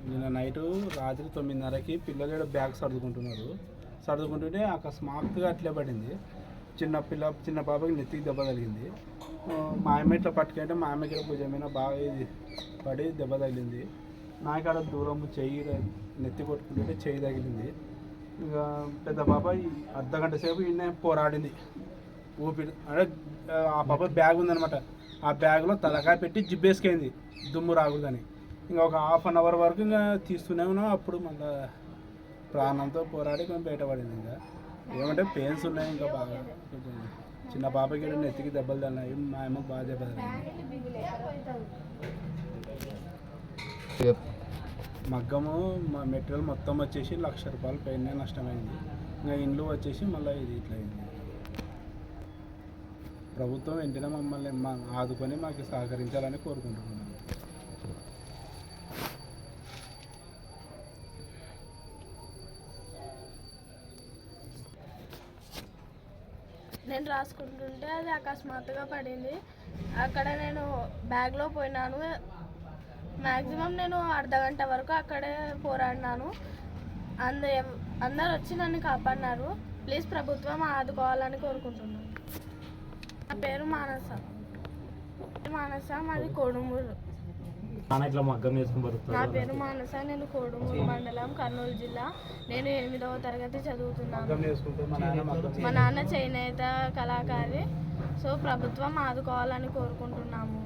నిన్న నైటు రాత్రి 9:30కి పిల్లలు బ్యాగ్ సర్దుకుంటుంటే అకస్మాత్తుగా అట్లే పడింది. చిన్న పాపకి నెత్తికి దెబ్బ తగిలింది. మా అమ్మ ఇట్లా పట్టుకుంటే మా అమ్మకి భుజం మీద బాగా పడి దెబ్బ తగిలింది. నాకాడ దూరం చెయ్యి నెత్తి కొట్టుకుంటుంటే చెయ్యి తగిలింది. ఇక పెద్ద పాప అర్ధగంట సేపు ఇన్నే పోరాడింది. ఊపిరి అంటే ఆ పాప బ్యాగ్ ఉందనమాట. ఆ బ్యాగ్లో తలకాయ పెట్టి జిబ్బేసుకైంది దుమ్ము రాకూడదని. ఇంకా ఒక ½ అన్ అవర్ వరకు ఇంకా తీస్తూనే ఉన్నాం. అప్పుడు మళ్ళీ ప్రాణంతో పోరాడి కొంచెం బయటపడింది. ఇంకా ఏమంటే పెయిన్స్ ఉన్నాయి. ఇంకా బాగా కొంచెం చిన్న పాపకి నెత్తికి దెబ్బలు తగిలినాయి. మా అమ్మకి బాగా దెబ్బ తగిలింది. మగ్గము మా మెటీరియల్ మొత్తం వచ్చేసి ₹1,00,000 పైన నష్టమైంది. ఇంకా ఇండ్లు వచ్చేసి మళ్ళీ ఇది ఇట్లా అయింది. ప్రభుత్వం వెంటనే మమ్మల్ని ఆదుకొని మాకు సహకరించాలని కోరుకుంటున్నాను. నేను రాసుకుంటుంటే అది అకస్మాత్తుగా పడింది. అక్కడ నేను బ్యాగ్లో పోయినాను. మ్యాక్సిమం నేను అర్ధగంట వరకు అక్కడే పోరాడినాను. అందరు వచ్చి నన్ను కాపాడినారు. ప్లీజ్ ప్రభుత్వం ఆదుకోవాలని కోరుకుంటున్నాను. నా పేరు మానస. మాది కోడుమూరు. నా పేరు మానస. నేను కోడుమూరు మండలం, కర్నూలు జిల్లా. నేను 8వ తరగతి చదువుతున్నాను. మా నాన్న చేనేత కళాకారి. సో ప్రభుత్వం ఆదుకోవాలని కోరుకుంటున్నాము.